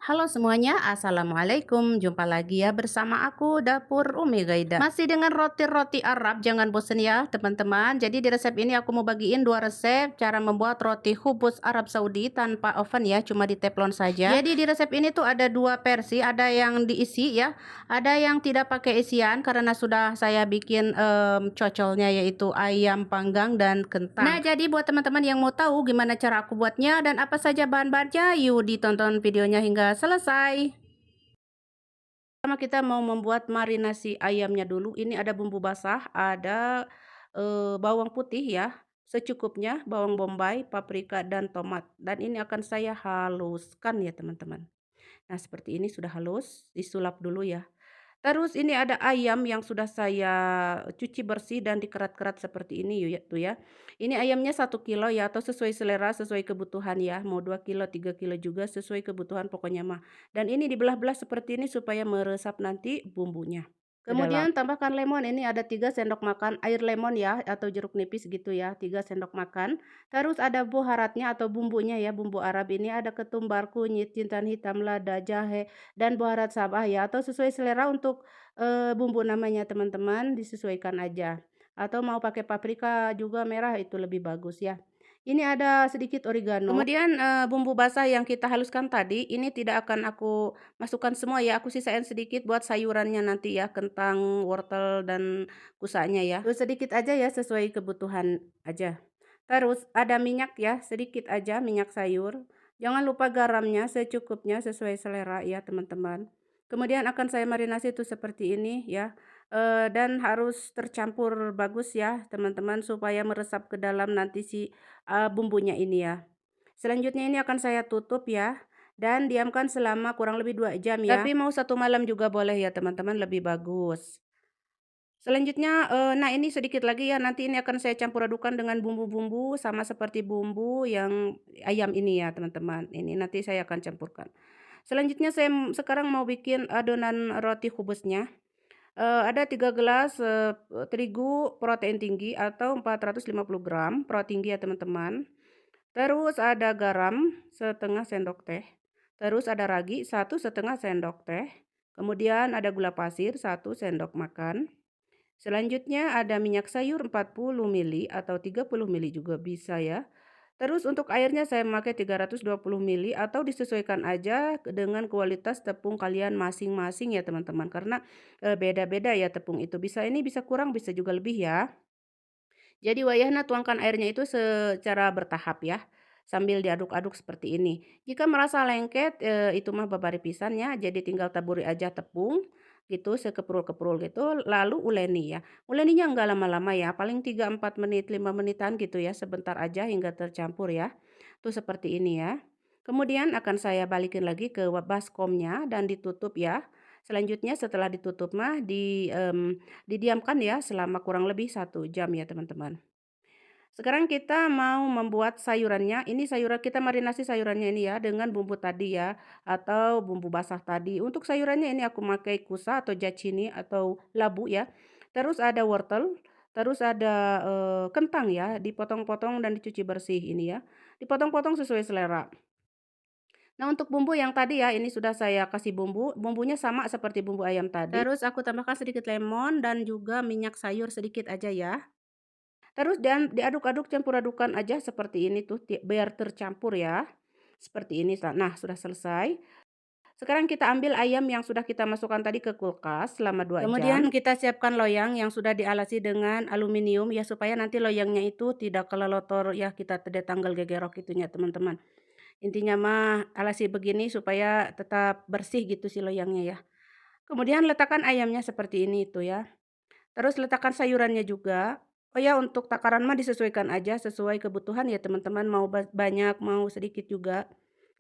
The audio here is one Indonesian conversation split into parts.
Halo semuanya, Assalamualaikum. Jumpa lagi ya bersama aku Dapur Umi Gaida. Masih dengan roti-roti Arab, jangan bosen ya teman-teman. Jadi di resep ini aku mau bagiin dua resep cara membuat roti khubuz Arab Saudi tanpa oven ya, cuma di teflon saja. Jadi di resep ini tuh ada dua versi, ada yang diisi ya, ada yang tidak pakai isian karena sudah saya bikin cocolnya yaitu ayam panggang dan kentang. Nah, jadi buat teman-teman yang mau tahu gimana cara aku buatnya dan apa saja bahan-bahannya, yuk ditonton videonya hingga selesai. Pertama kita mau membuat marinasi ayamnya dulu. Ini ada bumbu basah, ada bawang putih ya, secukupnya, bawang bombay, paprika dan tomat. Dan ini akan saya haluskan ya teman-teman. Nah, seperti ini sudah halus, disulap dulu ya. Terus ini ada ayam yang sudah saya cuci bersih dan dikerat-kerat seperti ini tuh ya. Ini ayamnya 1 kilo ya, atau sesuai selera, sesuai kebutuhan ya. Mau 2 kilo, 3 kilo juga sesuai kebutuhan pokoknya mah. Dan ini dibelah-belah seperti ini supaya meresap nanti bumbunya ke dalam. Kemudian tambahkan lemon, ini ada 3 sendok makan air lemon ya, atau jeruk nipis gitu ya, 3 sendok makan. Terus ada buharatnya atau bumbunya ya, bumbu Arab ini ada ketumbar, kunyit, jintan hitam, lada, jahe, dan baharat sabah ya, atau sesuai selera untuk bumbu namanya teman-teman, disesuaikan aja. Atau mau pakai paprika juga merah itu lebih bagus ya. Ini ada sedikit oregano. Kemudian bumbu basah yang kita haluskan tadi, ini tidak akan aku masukkan semua ya, aku sisain sedikit buat sayurannya nanti ya, kentang, wortel, dan kusanya ya. Terus sedikit aja ya, sesuai kebutuhan aja. Terus ada minyak ya, sedikit aja minyak sayur. Jangan lupa garamnya secukupnya sesuai selera ya teman-teman. Kemudian akan saya marinasi itu seperti ini ya. Dan harus tercampur bagus ya teman-teman supaya meresap ke dalam nanti si bumbunya ini ya. Selanjutnya ini akan saya tutup ya dan diamkan selama kurang lebih 2 jam ya. Tapi mau 1 malam juga boleh ya teman-teman, lebih bagus. Selanjutnya, nah ini sedikit lagi ya, nanti ini akan saya campur adukan dengan bumbu-bumbu sama seperti bumbu yang ayam ini ya teman-teman, ini nanti saya akan campurkan. Selanjutnya saya sekarang mau bikin adonan roti khubusnya. Ada 3 gelas terigu protein tinggi atau 450 gram protein tinggi ya teman-teman. Terus ada garam setengah sendok teh. Terus ada ragi 1,5 sendok teh. Kemudian ada gula pasir 1 sendok makan. Selanjutnya ada minyak sayur 40 mili atau 30 mili juga bisa ya. Terus untuk airnya saya memakai 320 mili atau disesuaikan aja dengan kualitas tepung kalian masing-masing ya teman-teman. Karena beda-beda ya tepung itu. Bisa ini bisa kurang bisa juga lebih ya. Jadi wayahna tuangkan airnya itu secara bertahap ya. Sambil diaduk-aduk seperti ini. Jika merasa lengket itu mah babari pisan ya. Jadi tinggal taburi aja tepung gitu sekeprul-keprul gitu lalu uleni ya. Uleninya enggak lama-lama ya, paling 3-4 menit, 5 menitan gitu ya, sebentar aja hingga tercampur ya. Tuh seperti ini ya. Kemudian akan saya balikin lagi ke baskomnya dan ditutup ya. Selanjutnya setelah ditutup mah didiamkan ya selama kurang lebih 1 jam ya teman-teman. Sekarang kita mau membuat sayurannya. Ini sayuran kita marinasi sayurannya ini ya dengan bumbu tadi ya atau bumbu basah tadi. Untuk sayurannya ini aku pakai kusa atau jacini atau labu ya. Terus ada wortel, terus ada kentang ya, dipotong-potong dan dicuci bersih ini ya. Dipotong-potong sesuai selera. Nah, untuk bumbu yang tadi ya, ini sudah saya kasih bumbu, bumbunya sama seperti bumbu ayam tadi. Terus aku tambahkan sedikit lemon dan juga minyak sayur sedikit aja ya. Terus dan diaduk-aduk, campur adukan aja seperti ini tuh biar tercampur ya. Seperti ini. Nah, sudah selesai. Sekarang kita ambil ayam yang sudah kita masukkan tadi ke kulkas selama 2 jam. Kemudian kita siapkan loyang yang sudah dialasi dengan aluminium ya supaya nanti loyangnya itu tidak kelolotor ya, kita tidak tanggal gegerok itunya teman-teman. Intinya mah alasi begini supaya tetap bersih gitu si loyangnya ya. Kemudian letakkan ayamnya seperti ini itu ya. Terus letakkan sayurannya juga. Oh ya, untuk takaran mah disesuaikan aja sesuai kebutuhan ya teman-teman, mau banyak, mau sedikit juga.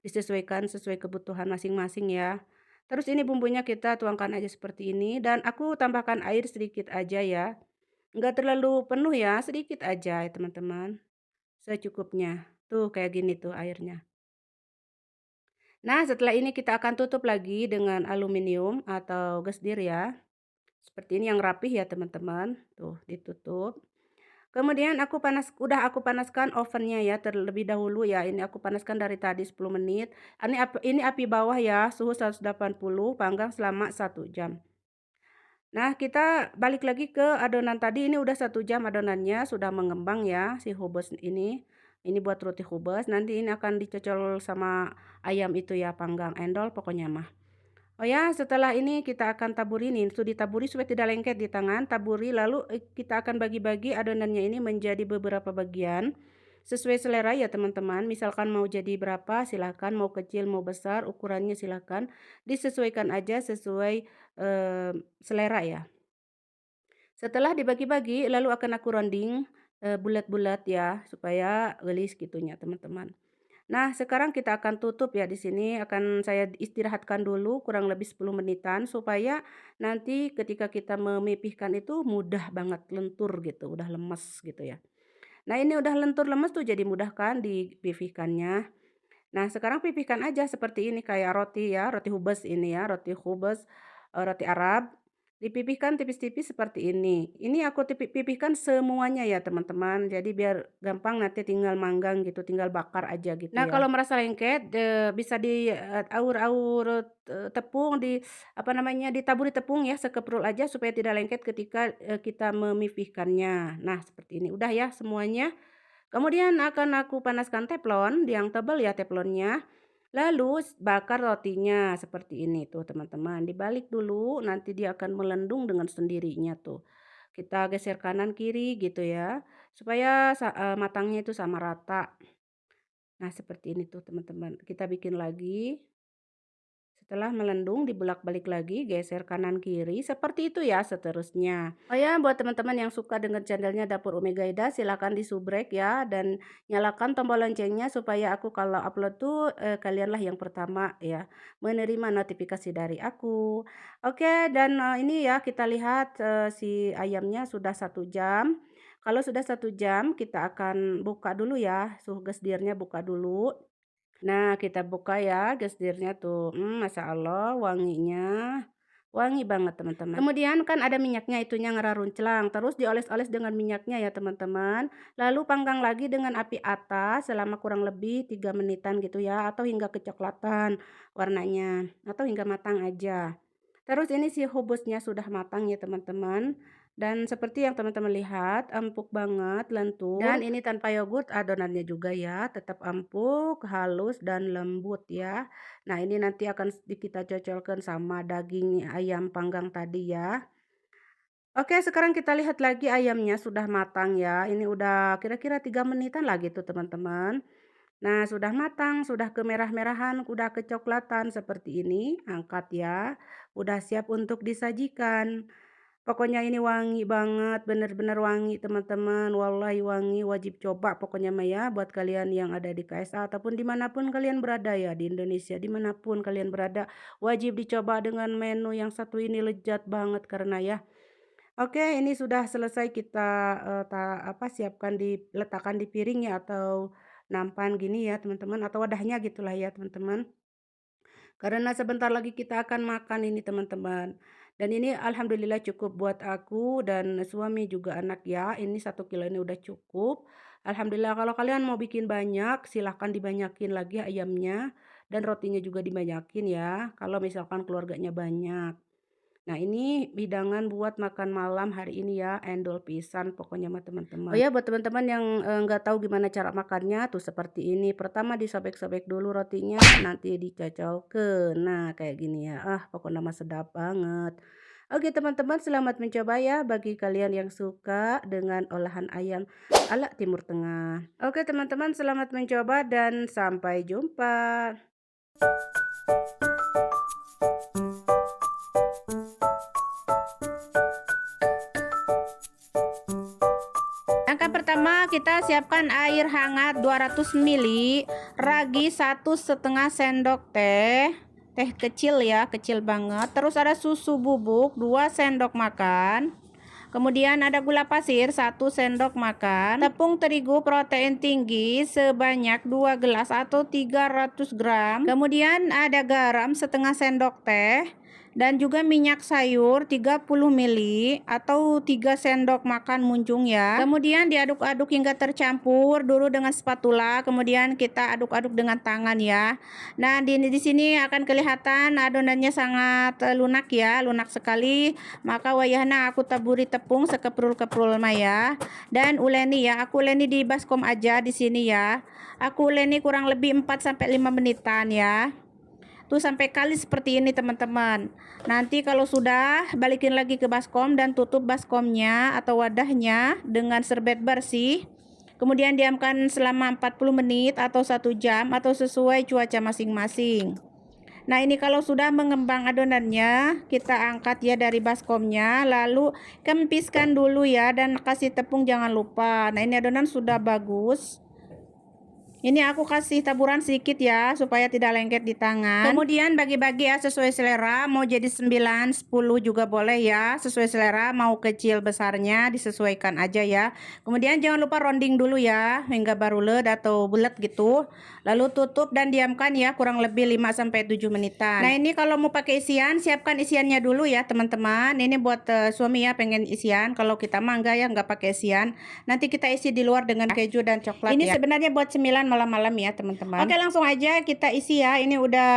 Disesuaikan sesuai kebutuhan masing-masing ya. Terus ini bumbunya kita tuangkan aja seperti ini dan aku tambahkan air sedikit aja ya. Enggak terlalu penuh ya, sedikit aja ya teman-teman. Secukupnya. Tuh kayak gini tuh airnya. Nah, setelah ini kita akan tutup lagi dengan aluminium atau gesdir ya. Seperti ini yang rapih ya teman-teman. Tuh, ditutup. Kemudian udah aku panaskan ovennya ya terlebih dahulu ya. Ini aku panaskan dari tadi 10 menit. Ini api bawah ya, suhu 180, panggang selama 1 jam. Nah, kita balik lagi ke adonan tadi, ini udah 1 jam adonannya sudah mengembang ya si hubes ini. Ini buat roti hubes, nanti ini akan dicocol sama ayam itu ya, panggang endol pokoknya mah. Oh ya, setelah ini kita akan taburi nih, sudah ditaburi supaya tidak lengket di tangan, taburi lalu kita akan bagi-bagi adonannya ini menjadi beberapa bagian. Sesuai selera ya teman-teman, misalkan mau jadi berapa silahkan, mau kecil mau besar ukurannya silahkan, disesuaikan aja sesuai selera ya. Setelah dibagi-bagi lalu akan aku rounding bulat-bulat ya supaya gelis gitunya teman-teman. Nah, sekarang kita akan tutup ya di sini akan saya istirahatkan dulu kurang lebih 10 menitan supaya nanti ketika kita memipihkan itu mudah banget lentur gitu, udah lemes gitu ya. Nah, ini udah lentur lemes tuh jadi mudah kan dipipihkannya. Nah, sekarang pipihkan aja seperti ini kayak roti ya, roti hubes ini ya, roti hubes, roti Arab. Dipipihkan tipis-tipis seperti ini. Ini aku pipihkan semuanya ya teman-teman. Jadi biar gampang nanti tinggal manggang gitu, tinggal bakar aja gitu nah, ya. Kalau merasa lengket bisa aur-aur tepung apa namanya, ditaburi tepung ya, sekeprul aja supaya tidak lengket ketika kita memipihkannya. Nah, seperti ini. Udah ya semuanya. Kemudian akan aku panaskan teflon yang tebal ya teflonnya. Lalu bakar rotinya seperti ini tuh teman-teman. Dibalik dulu nanti dia akan melendung dengan sendirinya tuh. Kita geser kanan kiri gitu ya. Supaya matangnya itu sama rata. Nah, seperti ini tuh teman-teman. Kita bikin lagi. Setelah melendung dibulak-balik lagi, geser kanan kiri, seperti itu ya seterusnya. Oh ya, buat teman-teman yang suka dengan channelnya Dapur Umi Gaida, silahkan disubrek ya dan nyalakan tombol loncengnya supaya aku kalau upload tuh kalianlah yang pertama ya menerima notifikasi dari aku. Oke, dan ini ya kita lihat si ayamnya sudah 1 jam. Kalau sudah 1 jam kita akan buka dulu ya, suhu gesdirnya buka dulu. Nah, kita buka ya gesdirnya tuh. Masya Allah wanginya. Wangi banget teman-teman. Kemudian kan ada minyaknya itunya ngerarunclang. Terus dioles-oles dengan minyaknya ya teman-teman. Lalu panggang lagi dengan api atas selama kurang lebih 3 menitan gitu ya. Atau hingga kecoklatan warnanya. Atau hingga matang aja. Terus ini si hubusnya sudah matang ya teman-teman. Dan seperti yang teman-teman lihat, empuk banget, lentur. Dan ini tanpa yogurt adonannya juga ya, tetap empuk, halus dan lembut ya. Nah, ini nanti akan kita cocolkan sama daging ayam panggang tadi ya. Oke, sekarang kita lihat lagi ayamnya sudah matang ya. Ini udah kira-kira 3 menitan lagi tuh teman-teman. Nah, sudah matang, sudah kemerah-merahan, udah kecoklatan seperti ini. Angkat ya. Udah siap untuk disajikan. Pokoknya ini wangi banget, bener-bener wangi teman-teman, wallahi wangi, wajib coba pokoknya mah ya buat kalian yang ada di KSA ataupun dimanapun kalian berada ya di Indonesia, dimanapun kalian berada, wajib dicoba dengan menu yang satu ini lezat banget karena ya. Oke, ini sudah selesai kita siapkan diletakkan di piring ya atau nampan gini ya teman-teman atau wadahnya gitulah ya teman-teman. Karena sebentar lagi kita akan makan ini teman-teman. Dan ini alhamdulillah cukup buat aku dan suami juga anak ya. Ini 1 kilo ini udah cukup. Alhamdulillah kalau kalian mau bikin banyak silahkan dibanyakin lagi ayamnya. Dan rotinya juga dibanyakin ya. Kalau misalkan keluarganya banyak. Nah, ini hidangan buat makan malam hari ini ya, endol pisan pokoknya mah teman-teman. Oh ya, buat teman-teman yang nggak tahu gimana cara makannya tuh seperti ini. Pertama disobek-sobek dulu rotinya, nanti dicocol ke. Nah, kayak gini ya. Pokoknya mah sedap banget. Oke, teman-teman, selamat mencoba ya bagi kalian yang suka dengan olahan ayam ala Timur Tengah. Oke, teman-teman, selamat mencoba dan sampai jumpa. Langkah pertama kita siapkan air hangat 200 ml, ragi 1,5 sendok teh kecil ya, kecil banget. Terus ada susu bubuk 2 sendok makan. Kemudian ada gula pasir 1 sendok makan, tepung terigu protein tinggi sebanyak 2 gelas atau 300 gram. Kemudian ada garam setengah sendok teh. Dan juga minyak sayur 30 ml atau 3 sendok makan munjung ya. Kemudian diaduk-aduk hingga tercampur dulu dengan spatula, kemudian kita aduk-aduk dengan tangan ya. Nah, di sini akan kelihatan adonannya sangat lunak ya, lunak sekali. Maka wayahna aku taburi tepung sekeprul-keprul mah ya. Dan uleni ya, aku uleni di baskom aja di sini ya. Aku uleni kurang lebih 4 sampai 5 menitan ya. Tuh sampai kali seperti ini teman-teman. Nanti kalau sudah, balikin lagi ke baskom dan tutup baskomnya atau wadahnya dengan serbet bersih. Kemudian diamkan selama 40 menit atau 1 jam atau sesuai cuaca masing-masing. Nah, ini kalau sudah mengembang adonannya, kita angkat ya dari baskomnya, lalu kempiskan dulu ya dan kasih tepung jangan lupa. Nah, ini adonan sudah bagus. Ini aku kasih taburan sedikit ya supaya tidak lengket di tangan. Kemudian bagi-bagi ya sesuai selera, mau jadi 9, 10 juga boleh ya, sesuai selera, mau kecil besarnya disesuaikan aja ya. Kemudian jangan lupa rounding dulu ya hingga barulet atau bulat gitu. Lalu tutup dan diamkan ya kurang lebih 5 sampai 7 menitan. Nah, ini kalau mau pakai isian, siapkan isiannya dulu ya teman-teman. Ini buat suami ya pengen isian. Kalau kita mah enggak ya, enggak pakai isian. Nanti kita isi di luar dengan keju dan coklat ya. Ini sebenarnya buat cemilan malam-malam ya teman-teman. Oke, langsung aja kita isi ya. Ini udah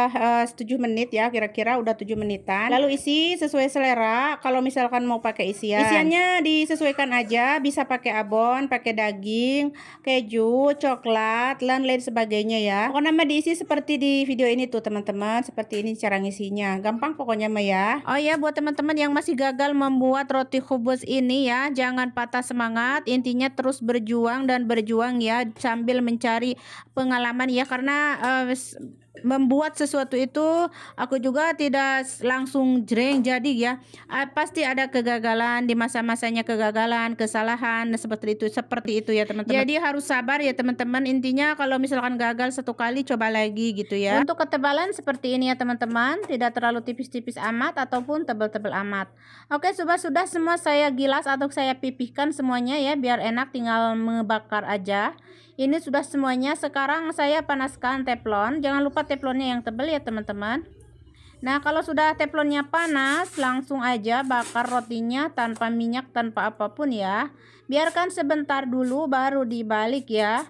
7 menit ya, kira-kira udah 7 menitan. Lalu isi sesuai selera. Kalau misalkan mau pakai isiannya disesuaikan aja, bisa pakai abon, pakai daging, keju, coklat, dan lain sebagainya ya. Pokoknya mah diisi seperti di video ini tuh teman-teman. Seperti ini cara ngisinya, gampang pokoknya mah ya. Oh ya, buat teman-teman yang masih gagal membuat roti khubuz ini ya, jangan patah semangat. Intinya terus berjuang dan berjuang ya, sambil mencari pengalaman ya, karena membuat sesuatu itu aku juga tidak langsung jreng jadi ya. Pasti ada kegagalan di masa-masanya, kegagalan, kesalahan seperti itu ya teman-teman. Jadi harus sabar ya teman-teman. Intinya kalau misalkan gagal satu kali, coba lagi gitu ya. Untuk ketebalan seperti ini ya teman-teman, tidak terlalu tipis-tipis amat ataupun tebal-tebal amat. Oke, sudah semua saya gilas atau saya pipihkan semuanya ya, biar enak tinggal membakar aja. Ini sudah semuanya. Sekarang saya panaskan teflon. Jangan lupa teflonnya yang tebal ya teman-teman. Nah, kalau sudah teflonnya panas, langsung aja bakar rotinya tanpa minyak, tanpa apapun ya. Biarkan sebentar dulu baru dibalik ya.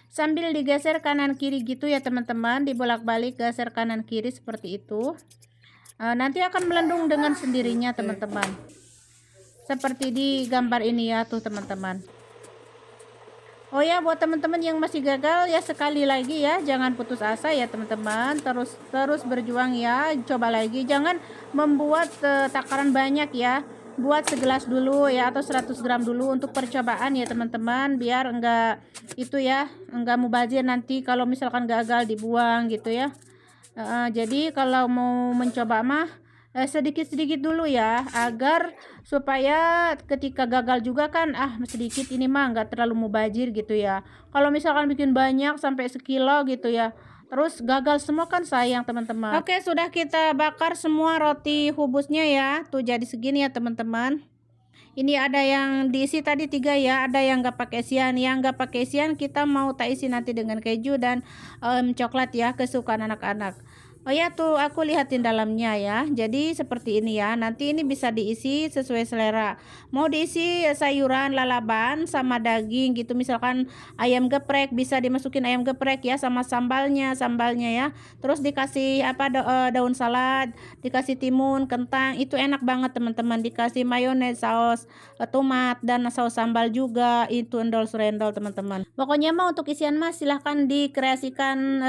Sambil digeser kanan kiri gitu ya teman-teman. Dibolak-balik, geser kanan kiri seperti itu. Nanti akan melendung dengan sendirinya teman-teman. Seperti di gambar ini ya tuh teman-teman. Oh ya, buat teman-teman yang masih gagal ya, sekali lagi ya, jangan putus asa ya teman-teman. Terus berjuang ya, coba lagi. Jangan membuat takaran banyak ya. Buat segelas dulu ya, atau 100 gram dulu untuk percobaan ya teman-teman, biar enggak itu ya, enggak mubazir nanti kalau misalkan gagal dibuang gitu ya. Jadi kalau mau mencoba mah sedikit-sedikit dulu ya, agar supaya ketika gagal juga kan sedikit ini mah nggak terlalu mubazir gitu ya. Kalau misalkan bikin banyak sampai sekilo gitu ya, terus gagal semua kan sayang teman-teman. Oke, sudah kita bakar semua roti khubuznya ya, tuh jadi segini ya teman-teman. Ini ada yang diisi tadi 3 ya, ada yang nggak pakai isian. Yang nggak pakai isian kita mau tak isi nanti dengan keju dan coklat ya, kesukaan anak-anak. Oh ya, tuh aku lihatin dalamnya ya. Jadi seperti ini ya. Nanti ini bisa diisi sesuai selera. Mau diisi sayuran lalaban sama daging gitu. Misalkan ayam geprek, bisa dimasukin ayam geprek ya sama sambalnya ya. Terus dikasih daun salad, dikasih timun, kentang. Itu enak banget teman-teman. Dikasih mayones, saus tomat dan saus sambal juga. Itu endol surendol teman-teman. Pokoknya mah untuk isian mah silahkan dikreasikan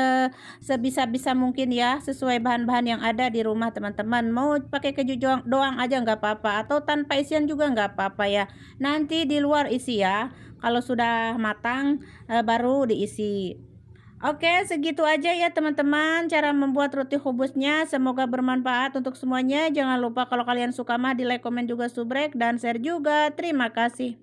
sebisa-bisa mungkin ya, sesuai bahan-bahan yang ada di rumah teman-teman. Mau pakai keju doang aja nggak apa-apa, atau tanpa isian juga nggak apa-apa ya. Nanti di luar isi ya, kalau sudah matang baru diisi. Oke, segitu aja ya teman-teman cara membuat roti khubuznya. Semoga bermanfaat untuk semuanya. Jangan lupa kalau kalian suka mah di like, komen juga, subrek, dan share juga. Terima kasih.